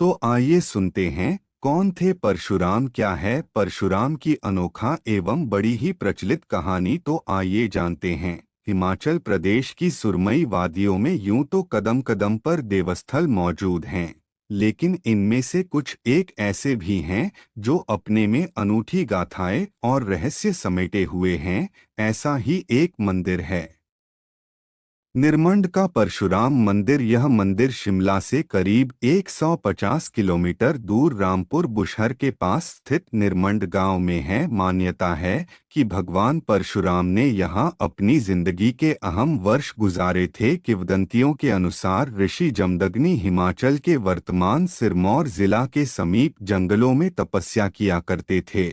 तो आइए सुनते हैं कौन थे परशुराम, क्या है परशुराम की अनोखा एवं बड़ी ही प्रचलित कहानी। तो आइए जानते हैं। हिमाचल प्रदेश की सुरमई वादियों में यूं तो कदम कदम पर देवस्थल मौजूद हैं, लेकिन इनमें से कुछ एक ऐसे भी हैं जो अपने में अनूठी गाथाएं और रहस्य समेटे हुए हैं। ऐसा ही एक मंदिर है निरमंड का परशुराम मंदिर। यह मंदिर शिमला से करीब 150 किलोमीटर दूर रामपुर बुशहर के पास स्थित निरमंड गांव में है। मान्यता है कि भगवान परशुराम ने यहां अपनी जिंदगी के अहम वर्ष गुजारे थे। किंवदंतियों के अनुसार ऋषि जमदग्नि हिमाचल के वर्तमान सिरमौर जिला के समीप जंगलों में तपस्या किया करते थे।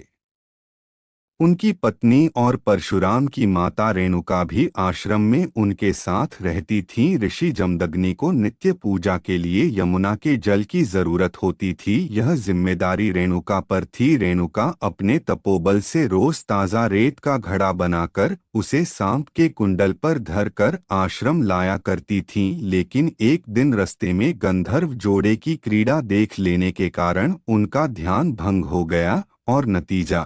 उनकी पत्नी और परशुराम की माता रेणुका भी आश्रम में उनके साथ रहती थीं। ऋषि जमदग्नि को नित्य पूजा के लिए यमुना के जल की जरूरत होती थी। यह जिम्मेदारी रेणुका पर थी। रेणुका अपने तपोबल से रोज ताज़ा रेत का घड़ा बनाकर उसे सांप के कुंडल पर धरकर आश्रम लाया करती थीं। लेकिन एक दिन रास्ते में गंधर्व जोड़े की क्रीड़ा देख लेने के कारण उनका ध्यान भंग हो गया और नतीजा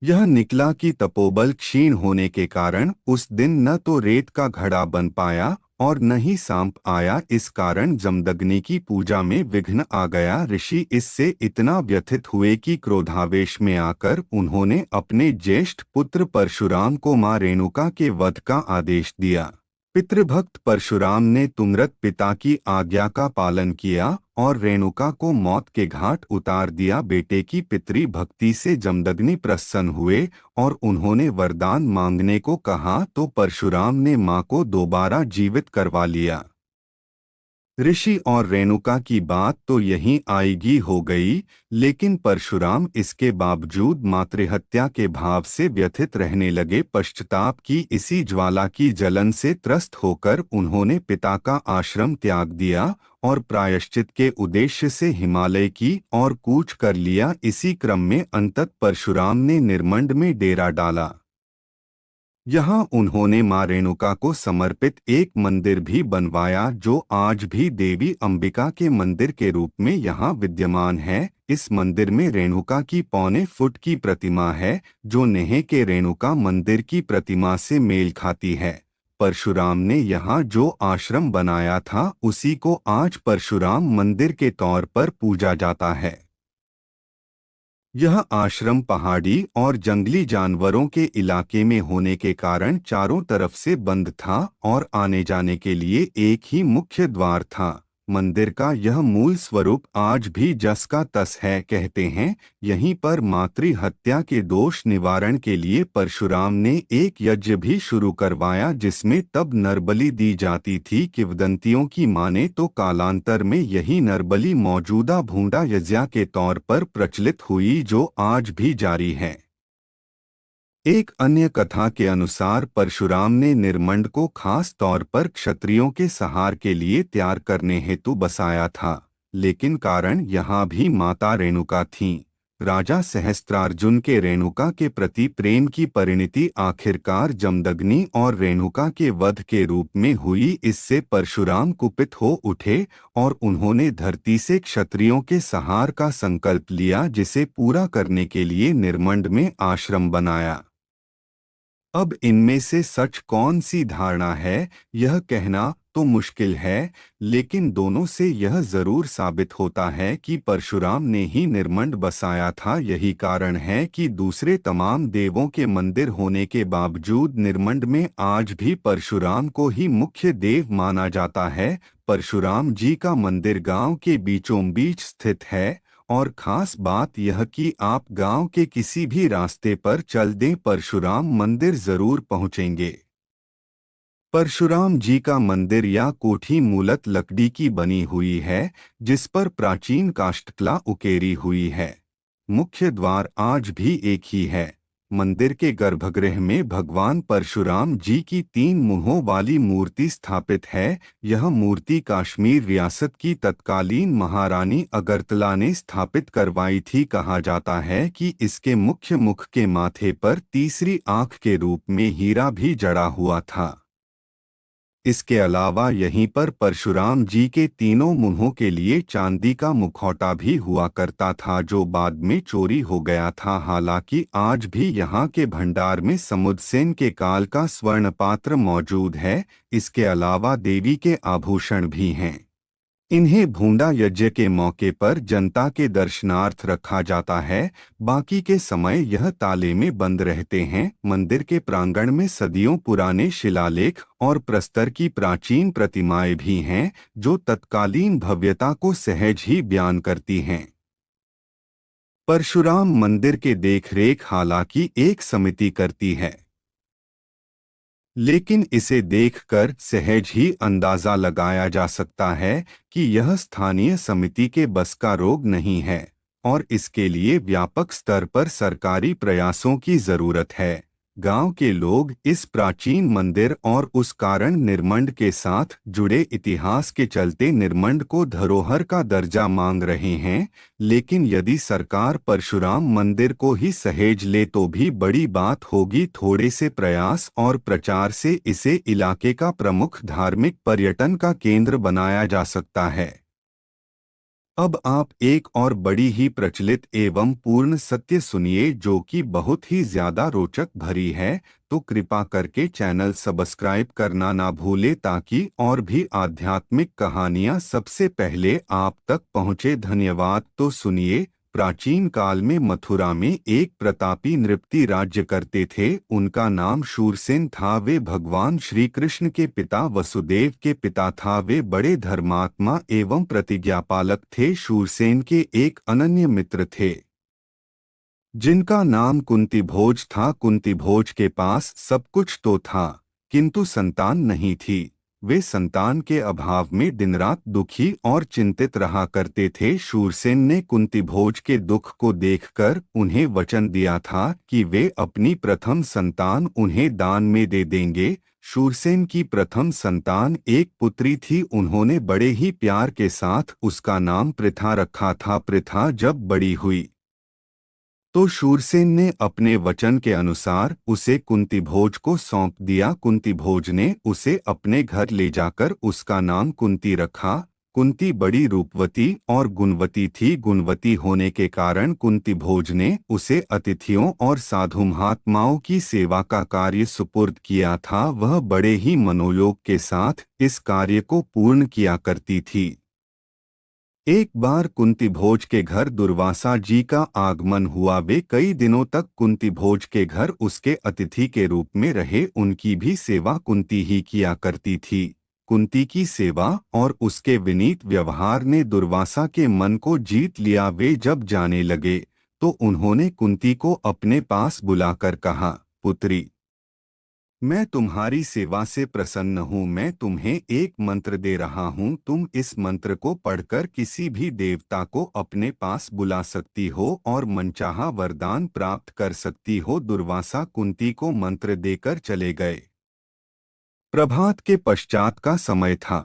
यह निकला कि तपोबल क्षीण होने के कारण उस दिन न तो रेत का घड़ा बन पाया और न ही सांप आया। इस कारण जमदग्नि की पूजा में विघ्न आ गया। ऋषि इससे इतना व्यथित हुए कि क्रोधावेश में आकर उन्होंने अपने ज्येष्ठ पुत्र परशुराम को मां रेणुका के वध का आदेश दिया। पितृभक्त परशुराम ने तुरंत पिता की आज्ञा का पालन किया और रेणुका को मौत के घाट उतार दिया। बेटे की पितृ भक्ति से जमदग्नि प्रसन्न हुए और उन्होंने वरदान मांगने को कहा, तो परशुराम ने मां को दोबारा जीवित करवा लिया। ऋषि और रेणुका की बात तो यहीं आएगी हो गई, लेकिन परशुराम इसके बावजूद मातृहत्या के भाव से व्यथित रहने लगे। पश्चाताप की इसी ज्वाला की जलन से त्रस्त होकर उन्होंने पिता का आश्रम त्याग दिया और प्रायश्चित के उद्देश्य से हिमालय की ओर कूच कर लिया। इसी क्रम में अंतत परशुराम ने निरमंड में डेरा डाला। यहाँ उन्होंने मां रेणुका को समर्पित एक मंदिर भी बनवाया, जो आज भी देवी अंबिका के मंदिर के रूप में यहाँ विद्यमान है। इस मंदिर में रेणुका की 1.25 फुट की प्रतिमा है, जो नेहे के रेणुका मंदिर की प्रतिमा से मेल खाती है। परशुराम ने यहाँ जो आश्रम बनाया था उसी को आज परशुराम मंदिर के तौर पर पूजा जाता है। यह आश्रम पहाड़ी और जंगली जानवरों के इलाके में होने के कारण चारों तरफ से बंद था और आने जाने के लिए एक ही मुख्य द्वार था। मंदिर का यह मूल स्वरूप आज भी जस का तस है। कहते हैं यहीं पर मातृ हत्या के दोष निवारण के लिए परशुराम ने एक यज्ञ भी शुरू करवाया, जिसमें तब नरबलि दी जाती थी। किंवदंतियों की माने तो कालांतर में यही नरबलि मौजूदा भूंडा यज्ञ के तौर पर प्रचलित हुई, जो आज भी जारी है। एक अन्य कथा के अनुसार परशुराम ने निरमंड को खास तौर पर क्षत्रियों के सहार के लिए तैयार करने हेतु बसाया था, लेकिन कारण यहाँ भी माता रेणुका थीं। राजा सहस्त्रार्जुन के रेणुका के प्रति प्रेम की परिणति आखिरकार जमदग्नि और रेणुका के वध के रूप में हुई। इससे परशुराम कुपित हो उठे और उन्होंने धरती से क्षत्रियों के सहार का संकल्प लिया, जिसे पूरा करने के लिए निरमंड में आश्रम बनाया। अब इनमें से सच कौन सी धारणा है, यह कहना तो मुश्किल है, लेकिन दोनों से यह जरूर साबित होता है कि परशुराम ने ही निरमंड बसाया था। यही कारण है कि दूसरे तमाम देवों के मंदिर होने के बावजूद निरमंड में आज भी परशुराम को ही मुख्य देव माना जाता है। परशुराम जी का मंदिर गांव के बीचों बीच स्थित है और खास बात यह कि आप गांव के किसी भी रास्ते पर चल दें, परशुराम मंदिर जरूर पहुंचेंगे। परशुराम जी का मंदिर या कोठी मूलत लकड़ी की बनी हुई है, जिस पर प्राचीन काष्ठकला उकेरी हुई है। मुख्य द्वार आज भी एक ही है। मंदिर के गर्भगृह में भगवान परशुराम जी की 3 मुंहों वाली मूर्ति स्थापित है। यह मूर्ति कश्मीर रियासत की तत्कालीन महारानी अगरतला ने स्थापित करवाई थी। कहा जाता है कि इसके मुख्य मुख के माथे पर तीसरी आंख के रूप में हीरा भी जड़ा हुआ था। इसके अलावा यहीं पर परशुराम जी के तीनों मुंहों के लिए चांदी का मुखौटा भी हुआ करता था, जो बाद में चोरी हो गया था। हालांकि आज भी यहाँ के भंडार में समुद्रसेन के काल का स्वर्ण पात्र मौजूद है। इसके अलावा देवी के आभूषण भी हैं। इन्हें भूंडा यज्ञ के मौके पर जनता के दर्शनार्थ रखा जाता है। बाकी के समय यह ताले में बंद रहते हैं। मंदिर के प्रांगण में सदियों पुराने शिलालेख और प्रस्तर की प्राचीन प्रतिमाएं भी हैं, जो तत्कालीन भव्यता को सहज ही बयान करती हैं। परशुराम मंदिर के देखरेख हालांकि एक समिति करती है, लेकिन इसे देखकर सहज ही अंदाजा लगाया जा सकता है कि यह स्थानीय समिति के बस का रोग नहीं है और इसके लिए व्यापक स्तर पर सरकारी प्रयासों की जरूरत है। गांव के लोग इस प्राचीन मंदिर और उस कारण निर्मंड के साथ जुड़े इतिहास के चलते निर्मंड को धरोहर का दर्जा मांग रहे हैं। लेकिन यदि सरकार परशुराम मंदिर को ही सहेज ले तो भी बड़ी बात होगी। थोड़े से प्रयास और प्रचार से इसे इलाके का प्रमुख धार्मिक पर्यटन का केंद्र बनाया जा सकता है। अब आप एक और बड़ी ही प्रचलित एवं पूर्ण सत्य सुनिए, जो कि बहुत ही ज्यादा रोचक भरी है। तो कृपा करके चैनल सब्सक्राइब करना ना भूले, ताकि और भी आध्यात्मिक कहानियां सबसे पहले आप तक पहुंचे। धन्यवाद। तो सुनिए। प्राचीन काल में मथुरा में एक प्रतापी नृपति राज्य करते थे। उनका नाम शूरसेन था। वे भगवान श्री कृष्ण के पिता वसुदेव के पिता था। वे बड़े धर्मात्मा एवं प्रतिज्ञापालक थे। शूरसेन के एक अनन्य मित्र थे, जिनका नाम कुंती भोज था। कुंती भोज के पास सब कुछ तो था, किंतु संतान नहीं थी। वे संतान के अभाव में दिन रात दुखी और चिंतित रहा करते थे। शूरसेन ने कुंती भोज के दुख को देखकर उन्हें वचन दिया था कि वे अपनी प्रथम संतान उन्हें दान में दे देंगे। शूरसेन की प्रथम संतान एक पुत्री थी। उन्होंने बड़े ही प्यार के साथ उसका नाम पृथा रखा था। पृथा जब बड़ी हुई तो शूरसेन ने अपने वचन के अनुसार उसे कुंती भोज को सौंप दिया। कुंती भोज ने उसे अपने घर ले जाकर उसका नाम कुंती रखा। कुंती बड़ी रूपवती और गुणवती थी। गुणवती होने के कारण कुंती भोज ने उसे अतिथियों और साधु महात्माओं की सेवा का कार्य सुपुर्द किया था। वह बड़े ही मनोयोग के साथ इस कार्य को पूर्ण किया करती थी। एक बार कुंती भोज के घर दुर्वासा जी का आगमन हुआ। वे कई दिनों तक कुंती भोज के घर उसके अतिथि के रूप में रहे। उनकी भी सेवा कुंती ही किया करती थी। कुंती की सेवा और उसके विनीत व्यवहार ने दुर्वासा के मन को जीत लिया। वे जब जाने लगे तो उन्होंने कुंती को अपने पास बुलाकर कहा, पुत्री, मैं तुम्हारी सेवा से प्रसन्न हूँ। मैं तुम्हें एक मंत्र दे रहा हूँ। तुम इस मंत्र को पढ़कर किसी भी देवता को अपने पास बुला सकती हो और मनचाहा वरदान प्राप्त कर सकती हो। दुर्वासा कुंती को मंत्र देकर चले गए। प्रभात के पश्चात का समय था।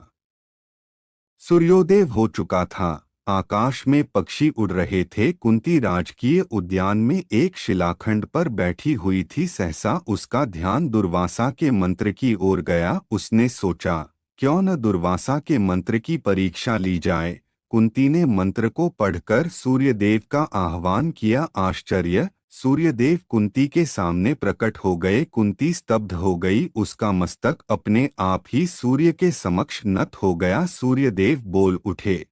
सूर्योदय हो चुका था। आकाश में पक्षी उड़ रहे थे। कुंती राजकीय उद्यान में एक शिलाखंड पर बैठी हुई थी। सहसा उसका ध्यान दुर्वासा के मंत्र की ओर गया। उसने सोचा, क्यों न दुर्वासा के मंत्र की परीक्षा ली जाए। कुंती ने मंत्र को पढ़कर सूर्यदेव का आह्वान किया। आश्चर्य! सूर्यदेव कुंती के सामने प्रकट हो गए। कुंती स्तब्ध हो गई। उसका मस्तक अपने आप ही सूर्य के समक्ष नत हो गया। सूर्यदेव बोल उठे,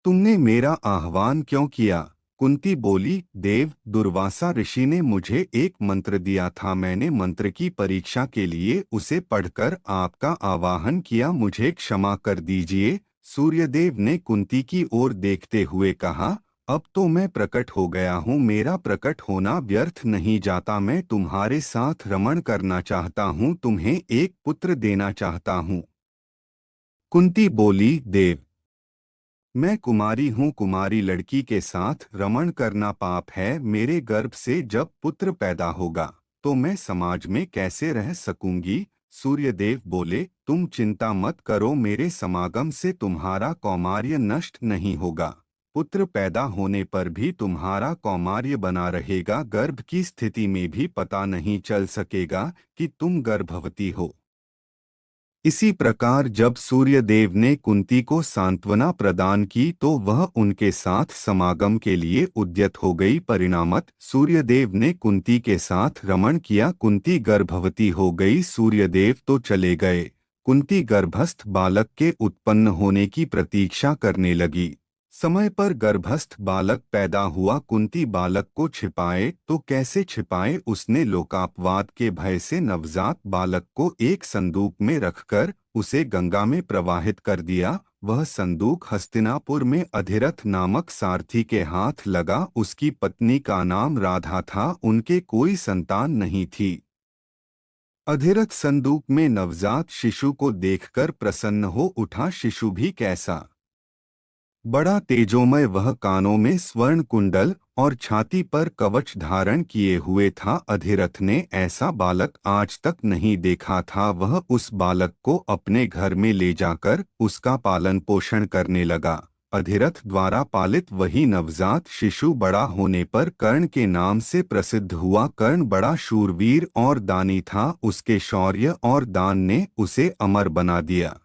तुमने मेरा आह्वान क्यों किया? कुंती बोली, देव, दुर्वासा ऋषि ने मुझे एक मंत्र दिया था। मैंने मंत्र की परीक्षा के लिए उसे पढ़कर आपका आवाहन किया। मुझे क्षमा कर दीजिए। सूर्यदेव ने कुंती की ओर देखते हुए कहा, अब तो मैं प्रकट हो गया हूँ। मेरा प्रकट होना व्यर्थ नहीं जाता। मैं तुम्हारे साथ रमण करना चाहता हूँ। तुम्हें एक पुत्र देना चाहता हूँ। कुंती बोली, देव, मैं कुमारी हूँ। कुमारी लड़की के साथ रमण करना पाप है। मेरे गर्भ से जब पुत्र पैदा होगा तो मैं समाज में कैसे रह सकूंगी? सूर्यदेव बोले, तुम चिंता मत करो। मेरे समागम से तुम्हारा कौमार्य नष्ट नहीं होगा। पुत्र पैदा होने पर भी तुम्हारा कौमार्य बना रहेगा। गर्भ की स्थिति में भी पता नहीं चल सकेगा कि तुम गर्भवती हो। इसी प्रकार जब सूर्यदेव ने कुंती को सांत्वना प्रदान की तो वह उनके साथ समागम के लिए उद्यत हो गई। परिणामत सूर्यदेव ने कुंती के साथ रमण किया। कुंती गर्भवती हो गई। सूर्यदेव तो चले गए। कुंती गर्भस्थ बालक के उत्पन्न होने की प्रतीक्षा करने लगी। समय पर गर्भस्थ बालक पैदा हुआ। कुंती बालक को छिपाए तो कैसे छिपाए? उसने लोकापवाद के भय से नवजात बालक को एक संदूक में रखकर उसे गंगा में प्रवाहित कर दिया। वह संदूक हस्तिनापुर में अधिरथ नामक सारथी के हाथ लगा। उसकी पत्नी का नाम राधा था। उनके कोई संतान नहीं थी। अधिरथ संदूक में नवजात शिशु को देखकर प्रसन्न हो उठा। शिशु भी कैसा बड़ा तेजोमय! वह कानों में स्वर्ण कुंडल और छाती पर कवच धारण किए हुए था। अधिरथ ने ऐसा बालक आज तक नहीं देखा था। वह उस बालक को अपने घर में ले जाकर उसका पालन पोषण करने लगा। अधिरथ द्वारा पालित वही नवजात शिशु बड़ा होने पर कर्ण के नाम से प्रसिद्ध हुआ। कर्ण बड़ा शूरवीर और दानी था। उसके शौर्य और दान ने उसे अमर बना दिया।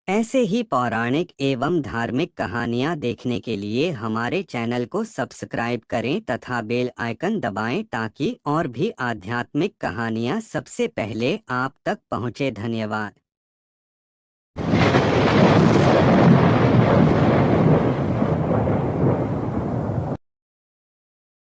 ऐसे ही पौराणिक एवं धार्मिक कहानियाँ देखने के लिए हमारे चैनल को सब्सक्राइब करें तथा बेल आइकन दबाएं ताकि और भी आध्यात्मिक कहानियाँ सबसे पहले आप तक पहुँचे। धन्यवाद।